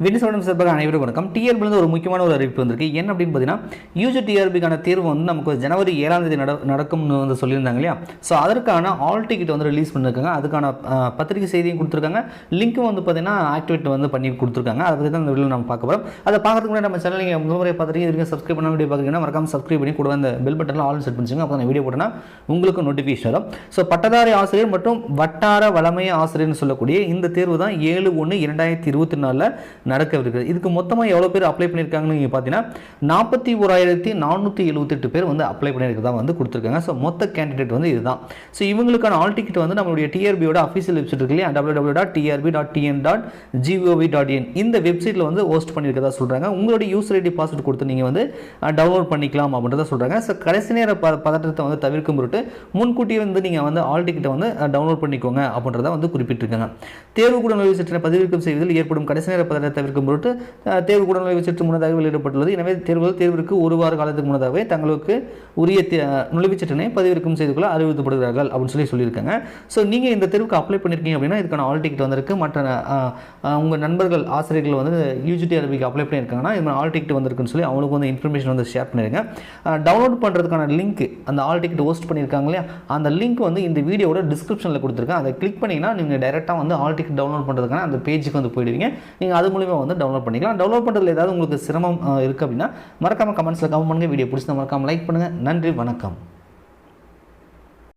வினிசோடம் சார்பாக அனைவரும் வணக்கம். டிஆர்பிலேருந்து ஒரு முக்கியமான ஒரு அறிவிப்பு வந்திருக்கு. என்ன அப்படின்னு பார்த்தீங்கன்னா, யூஜி டிஆர்பிக்கான தேர்வு வந்து நமக்கு ஜனவரி 7ஆம் தேதி நடக்கும்னு வந்து சொல்லியிருந்தாங்க இல்லையா. ஸோ அதற்கான ஆல் டிக்கெட் வந்து ரிலீஸ் பண்ணியிருக்காங்க. அதுக்கான பத்திரிகை செய்தியும் கொடுத்துருக்காங்க. லிங்க்கும் வந்து பார்த்தீங்கன்னா ஆக்டிவேட் வந்து பண்ணி கொடுத்துருக்காங்க. அதை பற்றி தான் இந்த வீடியோ நம்ம பார்க்க போகிறோம். அதை பார்க்கறதுக்கு முன்னாடி நம்ம சேனல் நீங்கள் முதல் முறை பார்த்துட்டு இதுக்கு சப்ஸ்கிரைப் பண்ண வீடியோ பார்க்குறீங்கன்னா மறக்காம சப்ஸ்கிரைப் பண்ணி கூட அந்த பெல் பட்டனில் ஆல் செட் பண்ணிச்சுங்க. அப்போ நான் வீடியோ போட்டேன்னா உங்களுக்கு நோட்டிஃபிகேஷன் வரும். ஸோ பட்டதாரி ஆசிரியர் மற்றும் வட்டார வளமைய ஆசிரியர்னு சொல்லக்கூடிய இந்த தேர்வு தான் 7/1/2024 நடக்கவிருக்குது. இதுக்கு மொத்தமாக எவ்வளோ பேர் அப்ளை பண்ணியிருக்காங்கன்னு நீங்கள் பார்த்தீங்கன்னா 41,478 பேர் வந்து அப்ளை பண்ணியிருக்கதா வந்து கொடுத்துருக்காங்க. ஸோ மொத்த கேண்டிடேட் வந்து இதுதான். ஸோ இவங்களுக்கான ஆல் டிக்கெட் வந்து நம்மளுடைய டிஆர்பியோட அஃபீஷியல் வெப்சைட் இருக்கு இல்லையா, www.trb.tn.gov.in இந்த வெப்சைட்டில் வந்து ஹோஸ்ட் பண்ணியிருக்கதா சொல்கிறாங்க. உங்களுடைய யூசர் ஐடி பாஸ்வேர்டு கொடுத்து நீங்கள் வந்து டவுன்லோட் பண்ணிக்கலாம் அப்படின்றத சொல்கிறாங்க. ஸோ கடைசி நேர பதற்றத்தை வந்து தவிர்க்கும் பொருட்டு முன்கூட்டியே வந்து நீங்கள் வந்து ஆல் டிக்கெட்டை வந்து டவுன்லோட் பண்ணிக்கோங்க அப்படின்றத வந்து குறிப்பிட்டிருக்காங்க. தேர்வு கூட நுழைவு சீட்டினை பதிவிறக்கம் செய்வதில் ஏற்படும் கடைசி நேர பதற்றத்தை தவிர்க்கும் பொருட்டு தேர்வு கூட நுழைவு சீட்டு முன்னதாக வெளியிடப்பட்டுள்ளது. எனவே தேர்விற்கு ஒரு வார காலத்துக்கு முன்னதாகவே தங்களுக்கு உரிய நுழைவுச் சீட்டினை பதிவிறக்கம் செய்து கொள்ள அறிவுறுத்தப்படுகிறார்கள் அப்படின்னு சொல்லியிருக்காங்க. ஸோ நீங்கள் இந்த தேர்வுக்கு அப்ளை பண்ணியிருக்கீங்க அப்படின்னா இதுக்கான ஆல் டிக்கெட் வந்திருக்கு. மற்ற உங்கள் நண்பர்கள் ஆசிரியர்கள் வந்து யூஜிடிஆர்பிக்கு அப்ளை பண்ணியிருக்காங்கன்னா இது ஆல் டிக்கெட் வந்திருக்குன்னு சொல்லி அவங்களுக்கு வந்து இன்ஃபர்மேஷன் வந்து ஷேர் பண்ணிருங்க. டவுன்லோட் பண்ணுறதுக்கான லிங்க் அந்த ஆல் டிக்கெட் ஹோஸ்ட் பண்ணியிருக்காங்க இல்லையா, அந்த லிங்க் வந்து இந்த வீடியோட டிஸ்கிரிப்ஷனில் கொடுத்துருக்கேன். அதை கிளிக் பண்ணிங்கன்னா நீங்கள் டைரெக்டாக வந்து ஆல் டிக்கெட் டவுன்லோட் பண்ணுறதுக்கான அந்த பேஜுக்கு வந்து போயிடுவீங்க. நீங்கள் அது மூலிமா வந்து டவுன்லோட் பண்ணிக்கலாம். டவுன்லோட் பண்ணுறதுல ஏதாவது உங்களுக்கு சிரமம் இருக்குது அப்படின்னா மறக்காமல் கமெண்ட்ஸில் கமெண்ட் பண்ணுங்கள். வீடியோ பிடிச்சா மறக்காமல் லைக் பண்ணுங்கள். நன்றி, வணக்கம்.